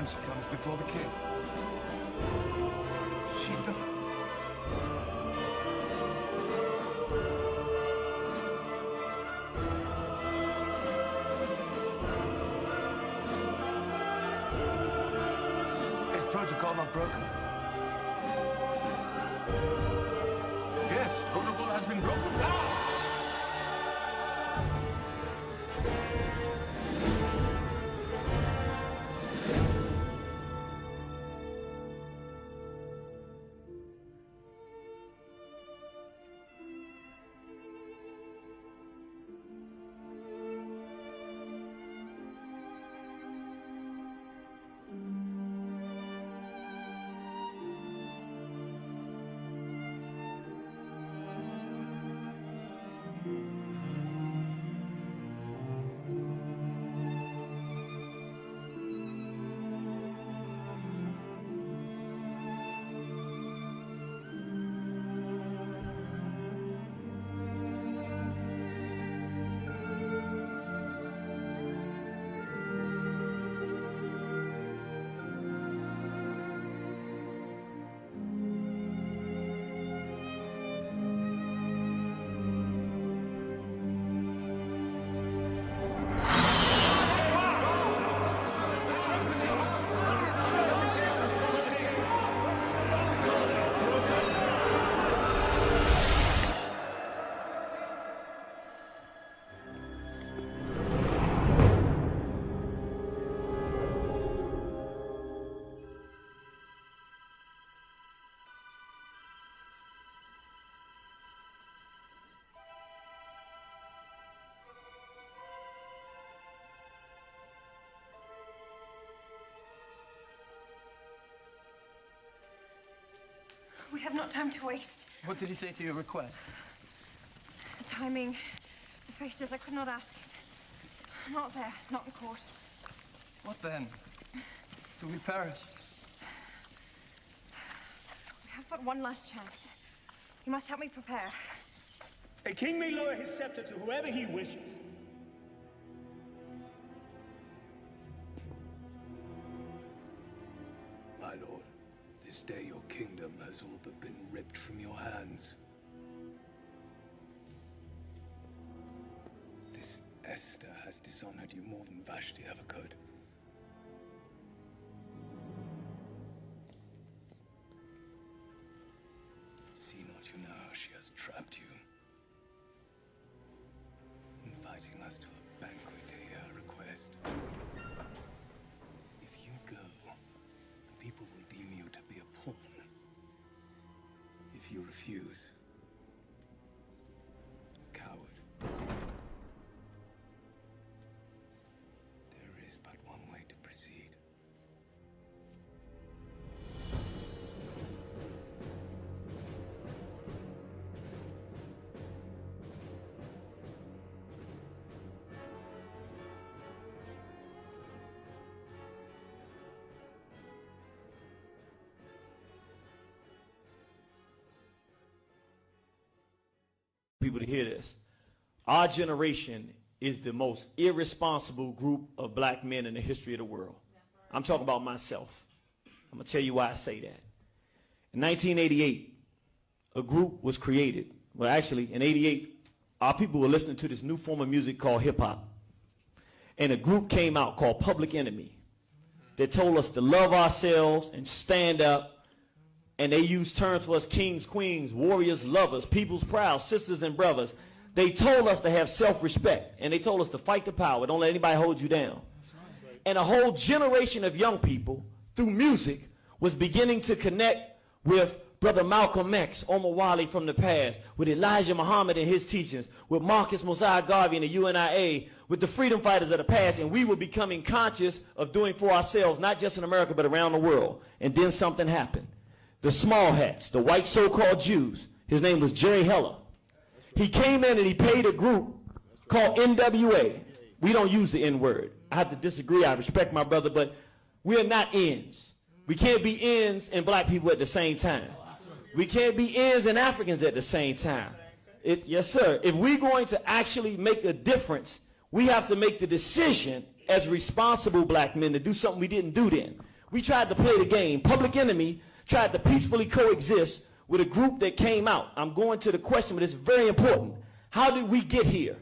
and she comes before the king. She does. Is protocol not broken? Yes, protocol has been broken. We have not time to waste. What did he say to your request? The timing, the faces, I could not ask it. Not there, not in course. What then? Do we perish? We have but one last chance. You must help me prepare. A king may lower his scepter to whoever he wishes. My lord, this day your kingdom has all but been ripped from your hands. This Esther has dishonored you more than Vashti ever could. See not you now how she has trapped you, inviting us to a banquet to hear her request. If you go, the people will deem you to be a pawn. If you refuse, a coward. There is but one way to proceed. People to hear this. Our generation is the most irresponsible group of black men in the history of the world. I'm talking about myself. I'm going to tell you why I say that. In 1988, a group was created. Well, actually, in 88, our people were listening to this new form of music called hip-hop. And a group came out called Public Enemy that told us to love ourselves and stand up. And they used terms for us: kings, queens, warriors, lovers, people's proud, sisters and brothers. They told us to have self-respect, and they told us to fight the power. Don't let anybody hold you down. And a whole generation of young people, through music, was beginning to connect with Brother Malcolm X, Omar Wally from the past, with Elijah Muhammad and his teachings, with Marcus Mosiah Garvey and the UNIA, with the freedom fighters of the past, and we were becoming conscious of doing for ourselves, not just in America, but around the world. And then something happened. The small hats, the white so-called Jews, his name was Jerry Heller. He came in and he paid a group called NWA. We don't use the N-word. I have to disagree. I respect my brother, but we're not ends. We can't be ends and black people at the same time. We can't be ends and Africans at the same time. Yes, sir. If we're going to actually make a difference, we have to make the decision as responsible black men to do something we didn't do then. We tried to play the game. Public Enemy tried to peacefully coexist with a group that came out. I'm going to the question, but it's very important. How did we get here?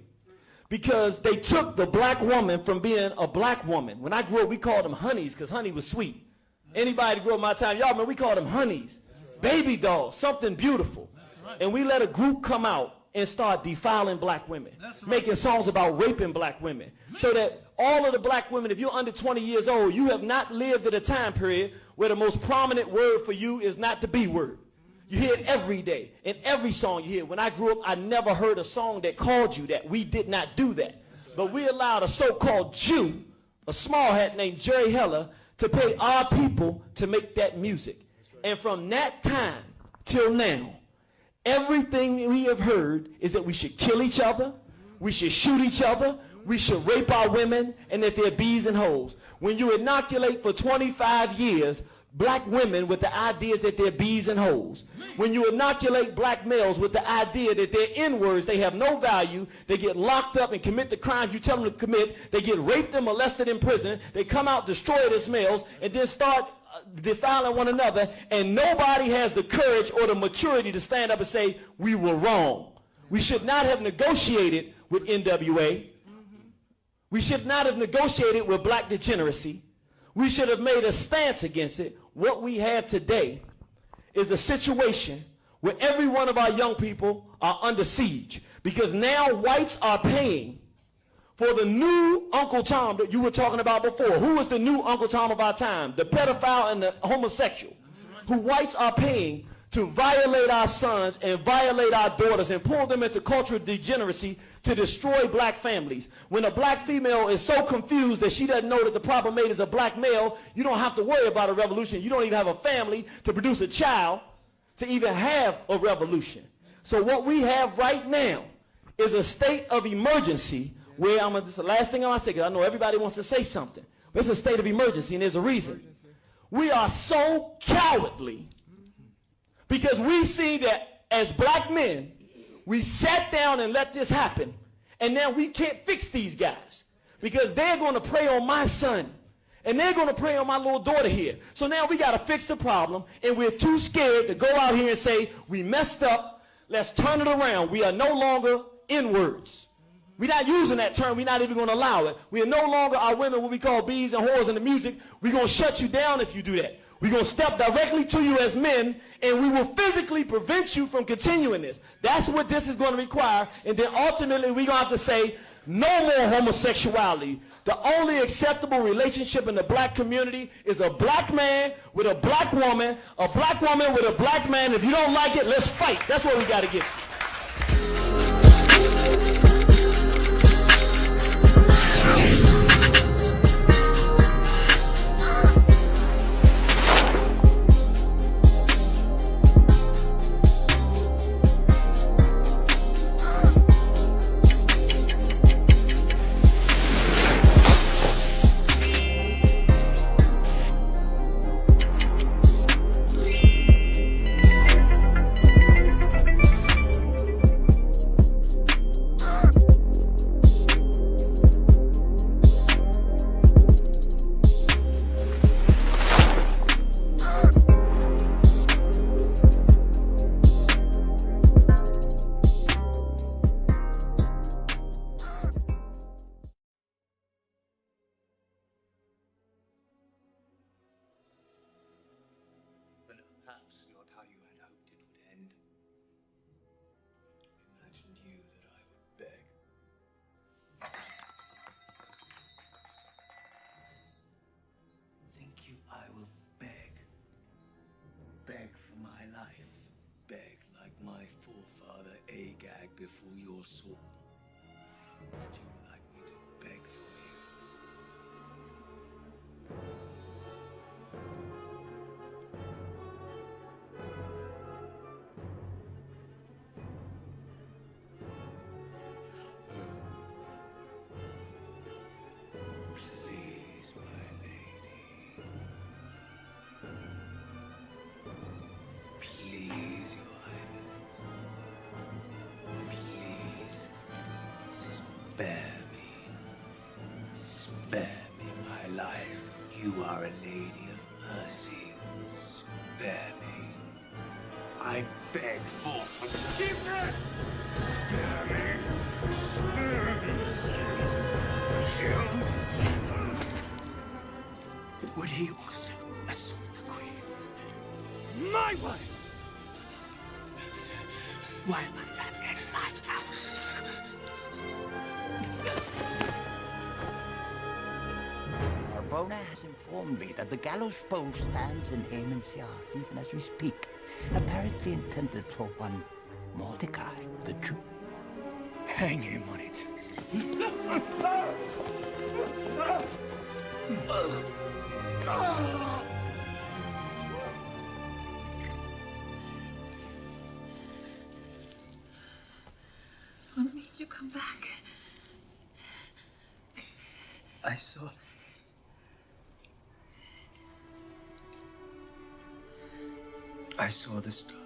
Because they took the black woman from being a black woman. When I grew up, we called them honeys because honey was sweet. Anybody grew up my time, y'all remember, we called them honeys. Baby dolls, something beautiful. And we let a group come out and start defiling black women, making songs about raping black women. So that all of the black women, if you're under 20 years old, you have not lived at a time period where the most prominent word for you is not the B word. You hear it every day. In every song you hear. When I grew up, I never heard a song that called you that. We did not do that. But we allowed a so-called Jew, a small hat named Jerry Heller, to pay our people to make that music. And from that time till now, everything we have heard is that we should kill each other, we should shoot each other, we should rape our women, and that they're bees and hoes. When you inoculate for 25 years black women with the ideas that they're bees and hoes, when you inoculate black males with the idea that they're N-words, they have no value, they get locked up and commit the crimes you tell them to commit, they get raped and molested in prison, they come out destroyed as males, and then start defiling one another, and nobody has the courage or the maturity to stand up and say, we were wrong. We should not have negotiated with NWA. We should not have negotiated with black degeneracy. We should have made a stance against it. What we have today is a situation where every one of our young people are under siege because now whites are paying for the new Uncle Tom that you were talking about before. Who was the new Uncle Tom of our time? The pedophile and the homosexual, who whites are paying to violate our sons and violate our daughters and pull them into cultural degeneracy to destroy black families. When a black female is so confused that she doesn't know that the proper mate is a black male, you don't have to worry about a revolution. You don't even have a family to produce a child to even have a revolution. So what we have right now is a state of emergency where this is the last thing I want to say because I know everybody wants to say something. But it's a state of emergency and there's a reason. We are so cowardly because we see that as black men, we sat down and let this happen, and now we can't fix these guys because they're going to prey on my son, and they're going to prey on my little daughter here. So now we got to fix the problem, and we're too scared to go out here and say, we messed up, let's turn it around. We are no longer N-words. We're not using that term. We're not even going to allow it. We are no longer our women what we call bees and whores in the music. We're going to shut you down if you do that. We're going to step directly to you as men, and we will physically prevent you from continuing this. That's what this is going to require. And then ultimately, we're going to have to say, no more homosexuality. The only acceptable relationship in the black community is a black man with a black woman with a black man. If you don't like it, let's fight. That's what we got to get to. Perhaps not how you had hoped it would end. Imagined you that I would beg. Think you I will beg? Beg for my life. Beg like my forefather Agag before your soul. Would you like me to beg for you? Please, my lady. Please, your highness. Please, spare beg for forgiveness. Spare me. Spare me. Kill. Would he also assault the queen? My wife! While I am in my house. Arbona has informed me that the gallows pole stands in Haman's yard, even as we speak, apparently intended for one Mordecai, the Jew. Hang him on it. What made you come back? I saw the stars.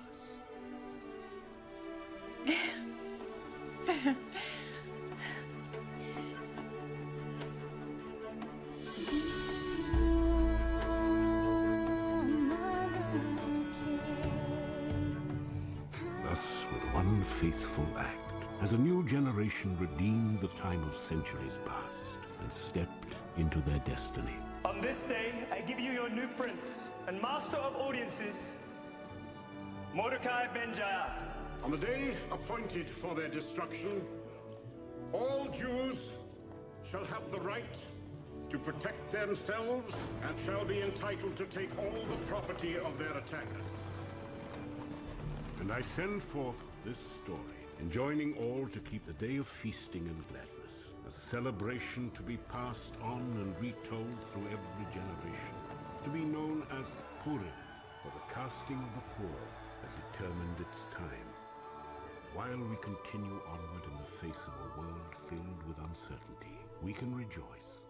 Thus, with one faithful act, has a new generation redeemed the time of centuries past and stepped into their destiny. On this day, I give you your new prince and master of audiences, Mordecai Ben-Jair. On the day appointed for their destruction, all Jews shall have the right to protect themselves and shall be entitled to take all the property of their attackers. And I send forth this story, enjoining all to keep the day of feasting and gladness, a celebration to be passed on and retold through every generation, to be known as Purim, or the casting of the poor that determined its time. While we continue onward in the face of a world filled with uncertainty, we can rejoice,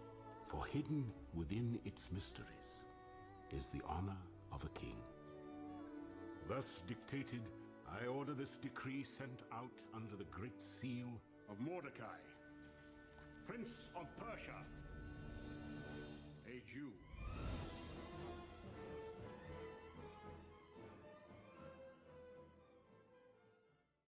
for hidden within its mysteries is the honor of a king. Thus dictated, I order this decree sent out under the great seal Of Mordecai, Prince of Persia, a Jew.